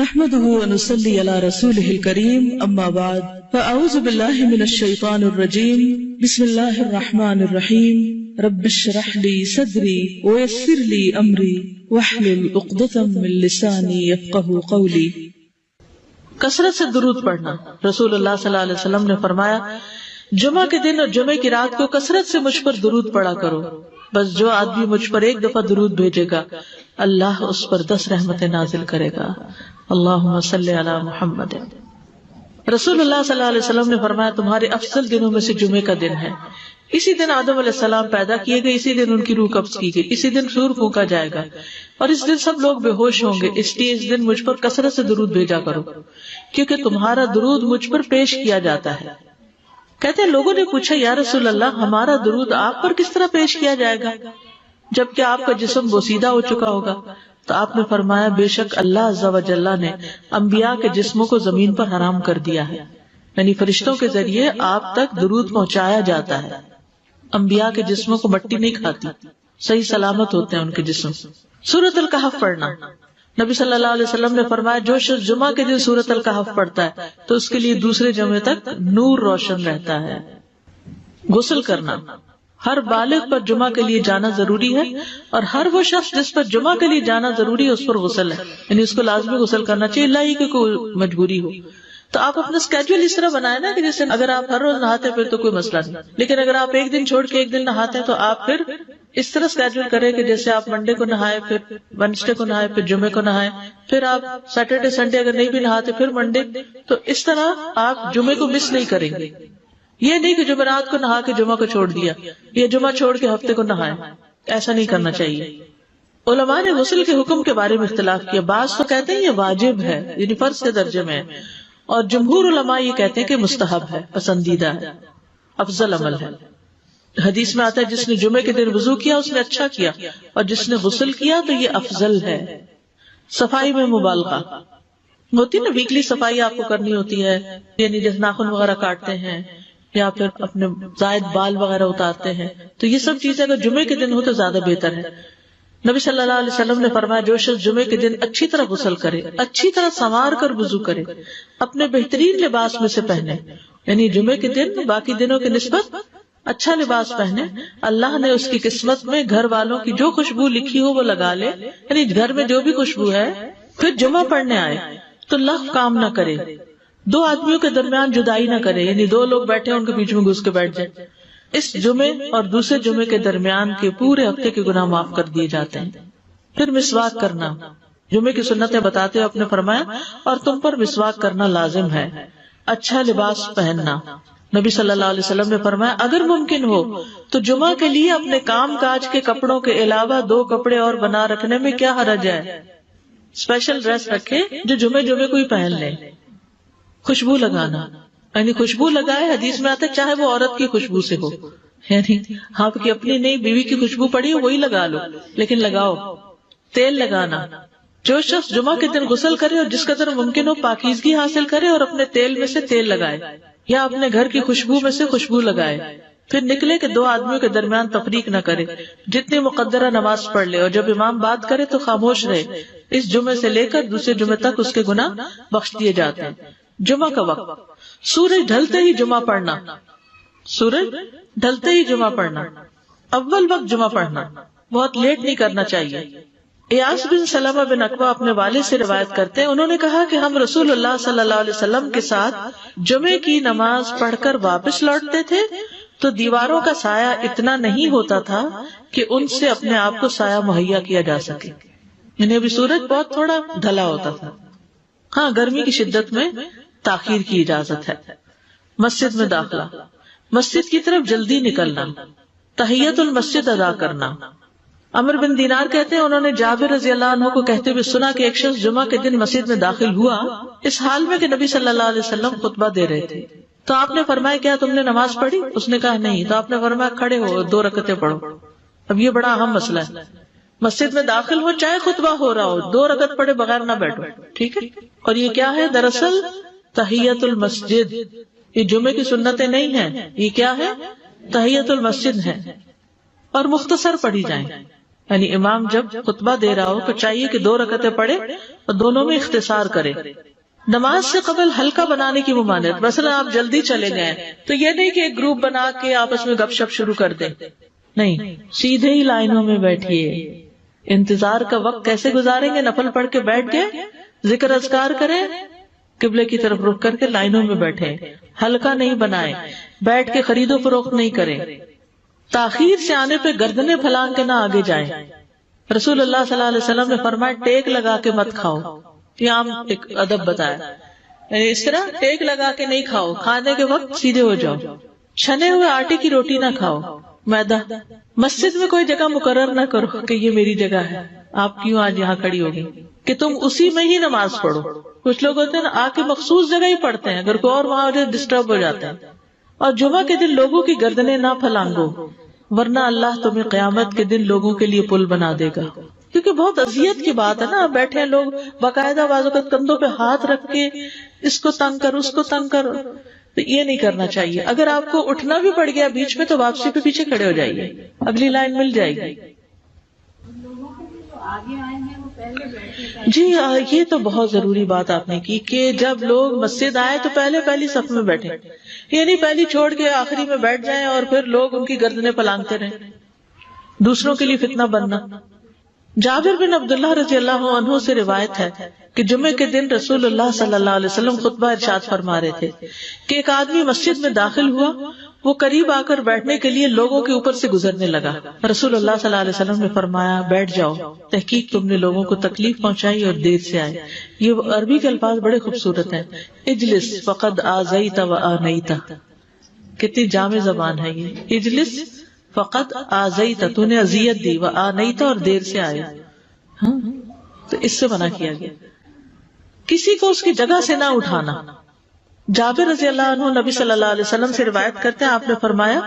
نحمده ونصلي على رسوله الكريم اما بعد فاعوذ بالله من الشيطان الرجيم بسم الله الرحمن الرحيم رب اشرح لي صدري ويسر لي امري واحلل عقدة من لساني يفقهوا قولي۔ کثرت سے درود پڑھنا۔ رسول اللہ صلی اللہ علیہ وسلم نے فرمایا جمعہ کے دن اور جمعے کی رات کو کثرت سے مجھ پر درود پڑھا کرو، بس جو آدمی مجھ پر ایک دفعہ درود بھیجے گا اللہ اس پر 10 رحمتیں نازل کرے گا۔ اللہم صلی علی محمد۔ رسول اللہ صلی اللہ علیہ وسلم نے فرمایا تمہارے افضل دنوں میں سے جمعے کا دن ہے۔ اسی دن آدم علیہ السلام پیدا کیے گئے، اسی دن ان کی روح قبض کی گئی، اسی دن سور پھونکا جائے گا اور اس دن سب لوگ بے ہوش ہوں گے، اس لیے اس دن مجھ پر کثرت سے درود بھیجا کرو کیونکہ تمہارا درود مجھ پر پیش کیا جاتا ہے۔ کہتے ہیں لوگوں نے پوچھا یا رسول اللہ ہمارا درود آپ پر کس طرح پیش کیا جائے گا جبکہ آپ کا جسم بوسیدہ ہو چکا ہوگا؟ تو آپ نے فرمایا بے شک اللہ عز و جل نے انبیاء کے جسموں کو زمین پر حرام کر دیا ہے، یعنی فرشتوں کے ذریعے آپ تک درود پہنچایا جاتا ہے۔ انبیاء کے جسموں کو مٹی نہیں کھاتی، صحیح سلامت ہوتے ہیں ان کے جسم۔ سورۃ الکہف پڑھنا۔ نبی صلی اللہ علیہ وسلم نے فرمایا جو شخص جمعہ کے دن سورۃ الکہف پڑھتا ہے تو اس کے لیے دوسرے جمعے تک نور روشن رہتا ہے۔ غسل کرنا۔ ہر بالغ پر جمعہ کے لیے جانا ضروری ہے اور ہر وہ شخص جس پر جمعہ کے لیے جانا ضروری ہے اس پر غسل ہے، یعنی اس کو لازمی غسل کرنا چاہیے، اللہ ہی کہ کوئی مجبوری ہو۔ تو آپ اپنا اسکیڈول اس طرح بنائے نا کہ جیسے اگر آپ ہر روز نہاتے پھر تو کوئی مسئلہ نہیں، لیکن اگر آپ ایک دن چھوڑ کے ایک دن نہاتے ہیں تو آپ پھر اس طرح اسکیڈول کریں کہ جیسے آپ منڈے کو نہائے، پھر وینسڈے کو نہائے، پھر جمعے کو نہائے، پھر آپ سیٹرڈے سنڈے اگر نہیں بھی نہاتے پھر منڈے، تو اس طرح آپ جمعے کو مس نہیں کریں گے۔ یہ نہیں کہ جمعرات کو نہا کے جمعہ کو چھوڑ دیا یا جمعہ چھوڑ کے ہفتے کو نہائے، ایسا نہیں کرنا چاہیے۔ علماء نے غسل کے حکم کے بارے میں اختلاف کیا، بعض تو کہتے ہیں یہ واجب ہے یعنی فرض کے درجے میں ہے، اور جمہور علماء یہ کہتے ہیں کہ مستحب ہے، پسندیدہ ہے، افضل عمل ہے۔ حدیث میں آتا ہے جس نے جمعے کے دن وضو کیا اس نے اچھا کیا اور جس نے غسل کیا تو یہ افضل ہے۔ صفائی میں مبالغہ ہوتی ہے نا، ویکلی صفائی آپ کو کرنی ہوتی ہے، یعنی جیسے ناخن وغیرہ کاٹتے ہیں یا پھر اپنے زائد بال وغیرہ اتارتے ہیں، تو یہ سب چیزیں اگر جمعے کے دن ہو تو زیادہ بہتر ہے۔ نبی صلی اللہ علیہ وسلم نے فرمایا جو شخص جمعے کے دن اچھی طرح غسل کرے، اچھی طرح سنوار کر وضو کرے، اپنے بہترین لباس میں سے پہنے، یعنی جمعے کے دن باقی دنوں کی نسبت اچھا لباس پہنے، اللہ نے اس کی قسمت میں گھر والوں کی جو خوشبو لکھی ہو وہ لگا لے، یعنی گھر میں جو بھی خوشبو ہے، پھر جمعہ پڑھنے آئے تو لغو کام نہ کرے، 2 آدمیوں کے درمیان جدائی نہ کرے، یعنی 2 لوگ بیٹھے ان کے بیچ میں گھس کے بیٹھ جائے۔ اس جمعے اور دوسرے جمعے کے درمیان کے پورے ہفتے کے گناہ معاف کر دیے جاتے ہیں۔ پھر مسواک کرنا۔ جمعے کی سنتیں بتاتے ہوئے آپ نے فرمایا اور تم پر مسواک کرنا لازم ہے۔ اچھا لباس پہننا۔ نبی صلی اللہ علیہ وسلم نے فرمایا اگر ممکن ہو تو جمعہ کے لیے اپنے کام کاج کے کپڑوں کے علاوہ 2 کپڑے اور بنا رکھنے میں کیا حرج ہے؟ اسپیشل ڈریس رکھے جو جمعے کوئی پہن لے۔ خوشبو لگانا، یعنی خوشبو لگائے، حدیث میں آتا ہے چاہے وہ عورت کی خوشبو سے ہو، یعنی آپ کی اپنی نہیں بیوی کی خوشبو پڑی ہو وہی لگا لو، لیکن لگاؤ۔ تیل لگانا۔ جو شخص جمعہ کے دن غسل کرے اور جس قدر ممکن ہو پاکیزگی حاصل کرے اور اپنے تیل میں سے تیل لگائے یا اپنے گھر کی خوشبو میں سے خوشبو لگائے، پھر نکلے کہ 2 آدمیوں کے درمیان تفریق نہ کرے، جتنی مقدرہ نماز پڑھ لے اور جب امام بات کرے تو خاموش رہے۔ اس جمعے سے لے کر دوسرے جمعے تک اس کے گناہ بخش دیے جاتے ہیں۔ جمعہ کا وقت۔ سورج ڈھلتے ہی جمعہ پڑھنا۔ سورج ڈھلتے ہی جمعہ پڑھنا، اول وقت جمعہ پڑھنا، بہت لیٹ نہیں کرنا چاہیے۔ ایاس بن سلمہ بن عقبہ اپنے والد سے روایت کرتے ہیں، انہوں نے کہا کہ ہم رسول اللہ صلی اللہ علیہ وسلم کے ساتھ جمعے کی نماز پڑھ کر واپس لوٹتے تھے تو دیواروں کا سایہ اتنا نہیں ہوتا تھا کہ ان سے اپنے آپ کو سایہ مہیا کیا جا سکے، یعنی ابھی سورج بہت تھوڑا ڈھلا ہوتا تھا۔ ہاں گرمی کی شدت میں تاخیر کی اجازت ہے۔ مسجد میں داخلہ۔ مسجد کی طرف جلدی نکلنا۔ تحیت المسجد ادا کرنا۔ عمر بن دینار کہتے ہیں انہوں نے جابر رضی اللہ عنہ کو کہتے ہوئے سنا کہ ایک شخص جمعہ کے دن مسجد میں داخل ہوا اس حال میں کہ نبی صلی اللہ علیہ وسلم خطبہ دے رہے تھے، تو آپ نے فرمایا کیا تم نے نماز پڑھی؟ اس نے کہا نہیں، تو آپ نے فرمایا کھڑے ہو 2 رکعتیں پڑھو۔ اب یہ بڑا اہم مسئلہ ہے، مسجد میں داخل ہو چاہے خطبہ ہو رہا ہو 2 رکعت پڑھے بغیر نہ بیٹھو، ٹھیک ہے؟ اور یہ کیا ہے؟ دراصل تحیت المسجد، یہ جمعے کی سنتیں نہیں ہیں، یہ کیا ہے؟ تحیت المسجد ہے، اور مختصر پڑھی جائیں، یعنی امام جب خطبہ دے رہا ہو تو چاہیے کہ 2 رکعتیں پڑھے اور دونوں میں اختصار کرے. نماز سے قبل ہلکا بنانے کی ممانعت. مثلا آپ جلدی چلے گئے تو یہ نہیں کہ ایک گروپ بنا کے آپس میں گپ شپ شروع کر دیں, نہیں, سیدھے ہی لائنوں میں بیٹھیے. انتظار کا وقت کیسے گزاریں گے؟ نفل پڑھ کے بیٹھ گئے, ذکر اذکار کریں, قبلے کی طرف رخ کر کے لائنوں میں بیٹھے. ہلکا نہیں بنائے, بیٹھ کے خرید و فروخت نہیں کریں. تاخیر سے آنے پہ گردنیں پھلانگ کے نہ آگے جائیں. رسول اللہ صلی اللہ علیہ وسلم نے فرمایا ٹیک لگا کے مت کھاؤ. یہ عام ایک ادب بتایا, یعنی اس طرح ٹیک لگا کے نہیں کھاؤ. کھانے کے وقت سیدھے ہو جاؤ. چھنے ہوئے آٹے کی روٹی نہ کھاؤ, میدا. مسجد میں کوئی جگہ مقرر نہ کرو کہ یہ میری جگہ ہے, آپ کیوں آج یہاں کھڑی ہوگی, کہ تم اسی میں ہی نماز پڑھو. کچھ لوگ ہوتے ہیں نا آ کے مخصوص جگہ ہی پڑھتے ہیں, اگر کوئی اور وہاں ڈسٹرب ہو جاتے ہیں. اور جمعہ کے دن لوگوں کی گردنیں نہ پھلانگو, ورنہ اللہ تمہیں قیامت کے دن لوگوں کے لیے پل بنا دے گا. کیونکہ بہت اذیت کی بات ہے نا, بیٹھے ہیں لوگ باقاعدہ بعض اوقات کندھوں پہ ہاتھ رکھ کے اس کو تنگ کر اس کو تنگ کر, تو یہ نہیں کرنا چاہیے. اگر آپ کو اٹھنا بھی پڑ گیا بیچ میں تو واپسی پہ پیچھے کھڑے ہو جائیے, اگلی لائن مل جائے گی. جی یہ تو بہت ضروری بات آپ نے کی کہ جب لوگ مسجد آئے تو پہلی صف میں بیٹھے, یعنی پہلی چھوڑ کے آخری میں بیٹھ جائیں اور پھر لوگ ان کی گردنیں پلانگتے رہیں, دوسروں کے لیے فتنہ بننا. جابر بن عبداللہ رضی اللہ عنہ سے روایت ہے کہ جمعے کے دن رسول اللہ صلی اللہ علیہ وسلم خطبہ ارشاد فرما رہے تھے کہ ایک آدمی مسجد میں داخل ہوا, وہ قریب آ کر بیٹھنے کے لیے لوگوں کے اوپر سے گزرنے لگا. رسول اللہ صلی اللہ علیہ وسلم نے فرمایا بیٹھ جاؤ, تحقیق تم نے لوگوں کو تکلیف پہنچائی اور دیر سے آئے. یہ عربی کے الفاظ بڑے خوبصورت ہیں. اجلس فقد آذیت و آنیت, کتنی جامع زبان ہے یہ. اجلس فقط آذیت, تو نے اذیت دی, و آنیت, اور دیر سے آئے. تو اس سے منع کیا گیا. کسی کو اس کی جگہ سے نہ اٹھانا. جابر رضی اللہ عنہ نبی صلی اللہ علیہ وسلم سے روایت کرتے ہیں, آپ نے فرمایا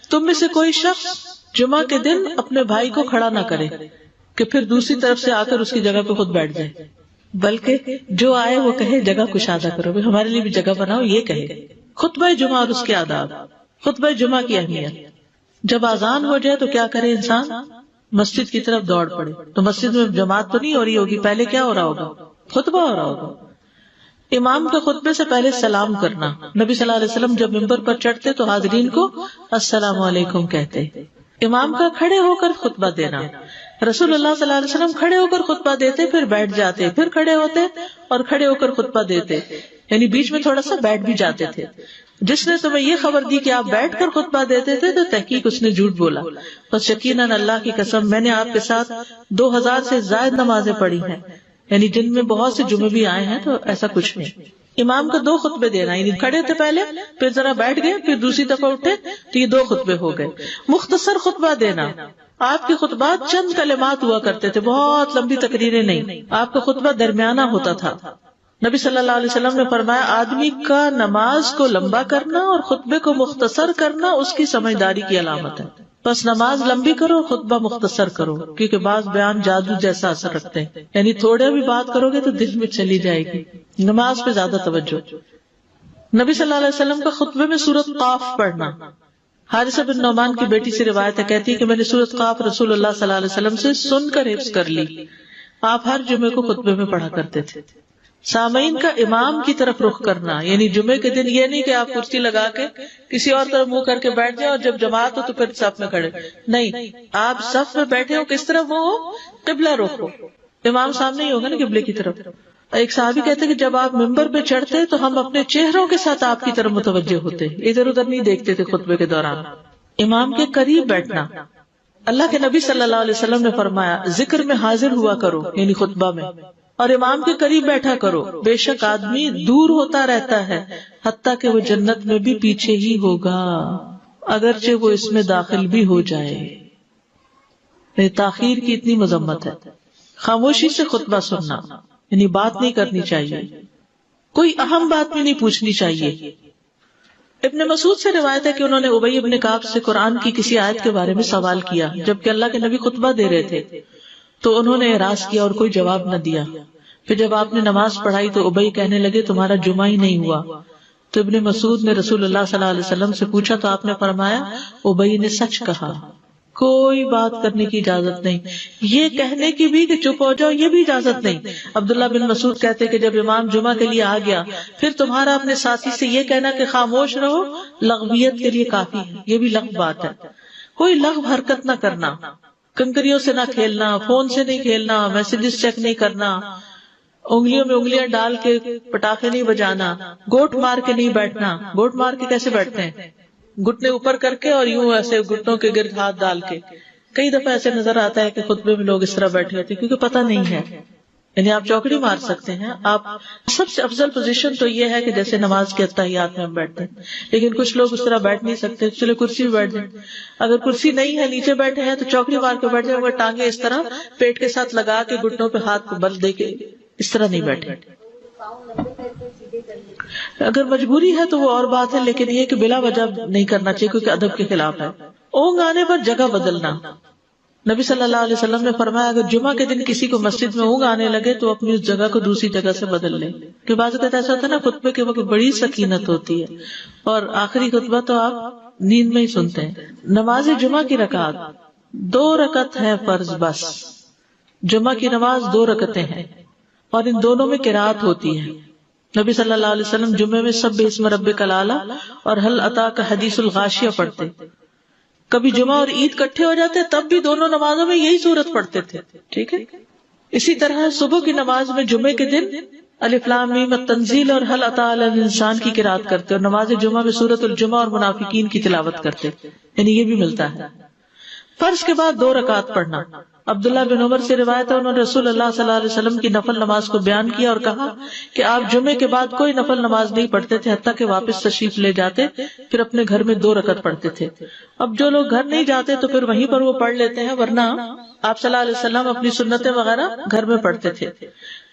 تم میں سے کوئی شخص جمعہ کے دن اپنے بھائی کو کھڑا نہ کرے کہ پھر دوسری طرف سے آ کر اس کی جگہ پہ خود بیٹھ جائے, بلکہ جو آئے وہ کہے جگہ کشادہ کرو, ہمارے لیے بھی جگہ بناؤ, یہ کہے. خطبہ جمعہ اور اس کے آداب. خطبہ جمعہ کی اہمیت. جب اذان ہو جائے تو کیا کرے انسان؟ مسجد کی طرف دوڑ پڑے. تو مسجد میں جماعت تو نہیں ہو رہی ہوگی, پہلے کیا ہو رہا ہوگا؟ خطبہ ہو رہا ہوگا. امام کے خطبے سے پہلے سلام کرنا. نبی صلی اللہ علیہ وسلم جب ممبر پر چڑھتے تو حاضرین کو السلام علیکم کہتے. امام کا کھڑے ہو کر خطبہ دینا. رسول اللہ صلی اللہ علیہ وسلم کھڑے ہو کر خطبہ دیتے, پھر بیٹھ جاتے, پھر کھڑے ہوتے اور کھڑے ہو کر خطبہ دیتے, یعنی بیچ میں تھوڑا سا بیٹھ بھی جاتے تھے. جس نے تمہیں یہ خبر دی کہ آپ بیٹھ کر خطبہ دیتے تھے تو تحقیق اس نے جھوٹ بولا. بس یقیناً اللہ کی قسم میں نے آپ کے ساتھ 2000 سے زائد نمازیں پڑھی ہیں, یعنی جن میں بہت سے جمعے بھی آئے ہیں, تو ایسا کچھ نہیں. امام کو 2 خطبے دینا, یعنی کھڑے تھے پہلے, پھر ذرا بیٹھ گئے, پھر دوسری دفعہ اٹھے, تو یہ 2 خطبے ہو گئے. مختصر خطبہ دینا. آپ کے خطبات چند کلمات ہوا کرتے تھے, بہت لمبی تقریریں نہیں. آپ کا خطبہ درمیانہ ہوتا تھا. نبی صلی اللہ علیہ وسلم نے فرمایا آدمی کا نماز کو لمبا کرنا اور خطبے کو مختصر کرنا اس کی سمجھداری کی علامت ہے. بس نماز لمبی کرو, خطبہ مختصر کرو, کیونکہ بعض بیان جادو جیسا اثر رکھتے ہیں, یعنی تھوڑے بھی بات کرو گے تو دل میں چلی جائے گی. نماز پہ زیادہ توجہ. نبی صلی اللہ علیہ وسلم کا خطبے میں سورۃ قاف پڑھنا. حارثہ بن نعمان کی بیٹی سے روایت ہے, کہتی ہے کہ میں نے سورۃ قاف رسول اللہ صلی اللہ علیہ وسلم سے سن کر حفظ کر لی. آپ ہر جمعے کو خطبے میں پڑھا کرتے تھے. سامعین کا امام کی طرف رخ کرنا, یعنی جمعے کے دن یہ نہیں کہ آپ کرسی لگا کے کسی اور طرف منہ کر کے بیٹھ جائیں اور جب جماعت ہو تو پھر صف میں کھڑے. نہیں, آپ صف میں بیٹھے ہو, کس طرف وہ ہو؟ قبلہ رخ ہو. امام سامنے ہی ہوگا نا قبلے کی طرف. ایک صحابی کہتے کہ جب آپ ممبر پہ چڑھتے تو ہم اپنے چہروں کے ساتھ آپ کی طرف متوجہ ہوتے, ادھر ادھر نہیں دیکھتے تھے خطبے کے دوران. امام کے قریب بیٹھنا. اللہ کے نبی صلی اللہ علیہ وسلم نے فرمایا ذکر میں حاضر ہوا کرو, یعنی خطبہ میں, اور امام کے قریب بیٹھا کرو. بے شک آدمی دور ہوتا رہتا ہے حتیٰ کہ وہ جنت میں بھی پیچھے ہی ہوگا, اگرچہ وہ اس میں داخل بھی ہو جائے. تاخیر کی اتنی مذمت ہے. خاموشی سے خطبہ سننا, یعنی بات نہیں کرنی چاہیے, کوئی اہم بات بھی نہیں پوچھنی چاہیے. ابن مسعود سے روایت ہے کہ انہوں نے ابی ابن کعب سے قرآن کی کسی آیت کے بارے میں سوال کیا جبکہ اللہ کے نبی خطبہ دے رہے تھے, تو انہوں نے اعراض کیا اور کوئی جواب نہ دیا. پھر جب آپ نے نماز پڑھائی تو ابی کہنے لگے تمہارا جمعہ ہی نہیں ہوا. تو ابن مسعود نے رسول اللہ صلی اللہ علیہ وسلم سے پوچھا تو آپ نے فرمایا ابی نے سچ کہا, کوئی بات کرنے کی اجازت نہیں، یہ کہنے کی بھی کہ چپ ہو جاؤ یہ بھی اجازت نہیں۔ عبداللہ بن مسعود کہتے کہ جب امام جمعہ کے لیے آ گیا پھر تمہارا اپنے ساتھی سے یہ کہنا کہ خاموش رہو لغویت کے لیے کافی ہے، یہ بھی لغو بات ہے۔ کوئی لغو حرکت نہ کرنا، کنکریوں سے نہ کھیلنا، فون سے نہیں کھیلنا، میسجز چیک نہیں کرنا، انگلیوں میں انگلیاں ڈال کے پٹاخے نہیں بجانا، گوٹ مار کے نہیں بیٹھنا۔ گوٹ مار کے کیسے بیٹھتے ہیں؟ گھٹنے اوپر کر کے اور یوں ایسے گھٹنوں کے گرد ہاتھ ڈال کے۔ کئی دفعہ ایسے نظر آتا ہے کہ خطبے میں لوگ اس طرح بیٹھے ہوتے ہیں کیونکہ پتہ نہیں ہے، یعنی آپ چوکڑی مار سکتے ہیں۔ آپ سب سے افضل پوزیشن تو یہ ہے کہ جیسے نماز کے اتحیات میں ہم بیٹھتے ہیں، لیکن کچھ لوگ اس طرح بیٹھ نہیں سکتے، چلے کرسی میں بیٹھ جائیں۔ اگر کرسی نہیں ہے نیچے بیٹھے ہیں تو چوکڑی مار کے بیٹھ جائیں، مگر ٹانگیں اس طرح پیٹ کے ساتھ لگا کے گھٹنوں پہ ہاتھ کو بل دے کے اس طرح نہیں بیٹھے۔ اگر مجبوری ہے تو وہ اور بات ہے، لیکن یہ کہ بلا وجہ نہیں کرنا چاہیے کیونکہ ادب کے خلاف ہے۔ اونگ آنے پر جگہ بدلنا، نبی صلی اللہ علیہ وسلم نے فرمایا اگر جمعہ کے دن کسی کو مسجد میں اونگ آنے لگے تو اپنی اس جگہ کو دوسری جگہ سے بدل لے، کہ بعض اوقات ایسا ہوتا ہے نا خطبے کے وقت بڑی سکینت ہوتی ہے اور آخری خطبہ تو آپ نیند میں ہی سنتے ہیں۔ نماز جمعہ کی رکعت 2 رکعت ہے فرض بس، جمعہ کی نماز 2 رکعتیں ہیں اور ان دونوں میں قرات ہوتی ہے۔ نبی صلی اللہ علیہ وسلم جمعے میں سبح اسم ربک الاعلی اور هل اتاک حدیث الغاشیہ پڑھتے، کبھی جمعہ اور عید کٹھے ہو جاتے تب بھی دونوں نمازوں میں یہی سورت پڑھتے تھے، ٹھیک ہے۔ اسی طرح صبح کی نماز میں جمعے کے دن الف لام میم التنزیل اور هل اتى علی الانسان کی قرات کرتے اور نماز جمعہ میں سورۃ الجمعہ اور منافقین کی تلاوت کرتے، یعنی یہ بھی ملتا ہے۔ فرض کے بعد 2 رکعت پڑھنا، عبداللہ بن عمر سے روایت ہے انہوں نے رسول اللہ صلی اللہ علیہ وسلم کی نفل نماز کو بیان کیا اور کہا کہ آپ جمعے کے بعد کوئی نفل نماز نہیں پڑھتے تھے حتیٰ کہ واپس تشریف لے جاتے، پھر اپنے گھر میں 2 رکعت پڑھتے تھے۔ اب جو لوگ گھر نہیں جاتے تو پھر وہیں پر وہ پڑھ لیتے ہیں، ورنہ آپ صلی اللہ علیہ وسلم اپنی سنتیں وغیرہ گھر میں پڑھتے تھے۔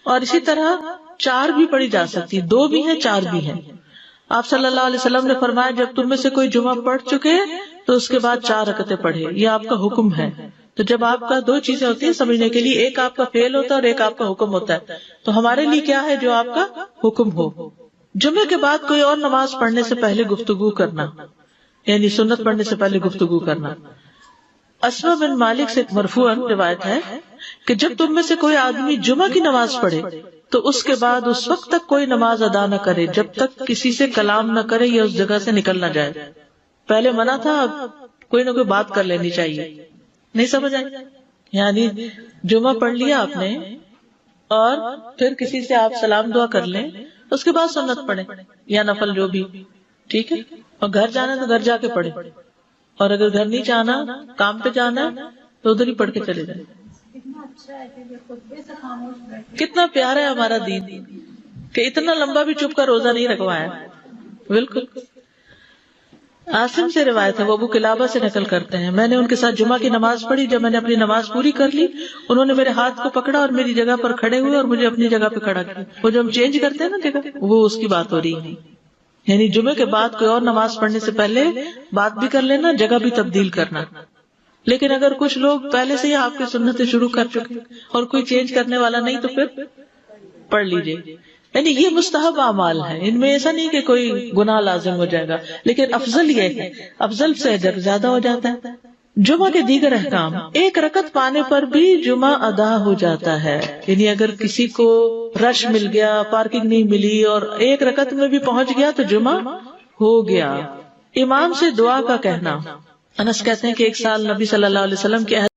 اور اسی طرح 4 بھی پڑھی جا سکتی، 2 بھی ہیں 4 بھی ہیں۔ آپ صلی اللہ علیہ وسلم نے فرمایا جب تم میں سے کوئی جمعہ پڑھ چکے تو اس کے بعد 4 رکعتیں پڑھے، یہ آپ کا حکم ہے۔ تو جب آپ کا 2 چیزیں ہوتی ہیں سمجھنے کے لیے، ایک آپ کا فعل ہوتا ہے اور ایک آپ کا حکم ہوتا ہے، تو ہمارے لیے کیا ہے جو آپ کا حکم ہو۔ جمعے کے بعد کوئی اور نماز پڑھنے سے پہلے گفتگو کرنا، یعنی سنت پڑھنے سے پہلے گفتگو کرنا۔ اسما بن مالک سے مرفوعاً روایت ہے کہ جب تم میں سے کوئی آدمی جمعہ کی نماز پڑھے تو اس کے بعد اس وقت تک کوئی نماز ادا نہ کرے جب تک کسی سے کلام نہ کرے یا اس جگہ سے نکل نہ جائے۔ پہلے منع تھا، اب کوئی نہ کوئی بات کر لینی چاہیے۔ نہیں سمجھ آئی؟ یعنی جمعہ پڑھ لیا آپ نے اور پھر کسی سے آپ سلام دعا کر لیں، اس کے بعد سنت پڑھیں یا نفل جو بھی، ٹھیک ہے۔ اور گھر جانا تو گھر جا کے پڑھیں، اور اگر گھر نہیں جانا کام پہ جانا تو ادھر ہی پڑھ کے چلے جائیں۔ کتنا پیارا ہے ہمارا دین کہ اتنا لمبا بھی چپ کا روزہ نہیں رکھوایا۔ بالکل۔ عاصم سے روایت ہے، وہ ابو قلابہ سے نقل کرتے ہیں، میں نے ان کے ساتھ جمعہ کی نماز پڑھی، جب میں نے اپنی نماز پوری کر لی انہوں نے میرے ہاتھ کو پکڑا اور میری جگہ پر کھڑے ہوئے اور مجھے اپنی جگہ پہ کھڑا کیا۔ وہ جو ہم چینج کرتے ہیں نا جگہ، وہ اس کی بات ہو رہی ہے، یعنی جمعے کے بعد کوئی اور نماز پڑھنے سے پہلے بات بھی کر لینا، جگہ بھی تبدیل کرنا۔ لیکن اگر کچھ لوگ پہلے سے ہی آپ کی سنتیں شروع کر چکے اور کوئی چینج کرنے والا نہیں تو پھر پڑھ لیجیے۔ یعنی یہ مستحب اعمال ہیں، ان میں ایسا نہیں کہ کوئی گناہ لازم ہو جائے گا، لیکن افضل یہ ہے، افضل سے اجر زیادہ ہو جاتا ہے۔ جمعہ کے دیگر احکام، 1 رکعت پانے پر بھی جمعہ ادا ہو جاتا ہے، یعنی اگر کسی کو رش مل گیا، پارکنگ نہیں ملی اور 1 رکعت میں بھی پہنچ گیا تو جمعہ ہو گیا۔ امام سے دعا کا کہنا، انس کہتے ہیں کہ ایک سال نبی صلی اللہ علیہ وسلم کے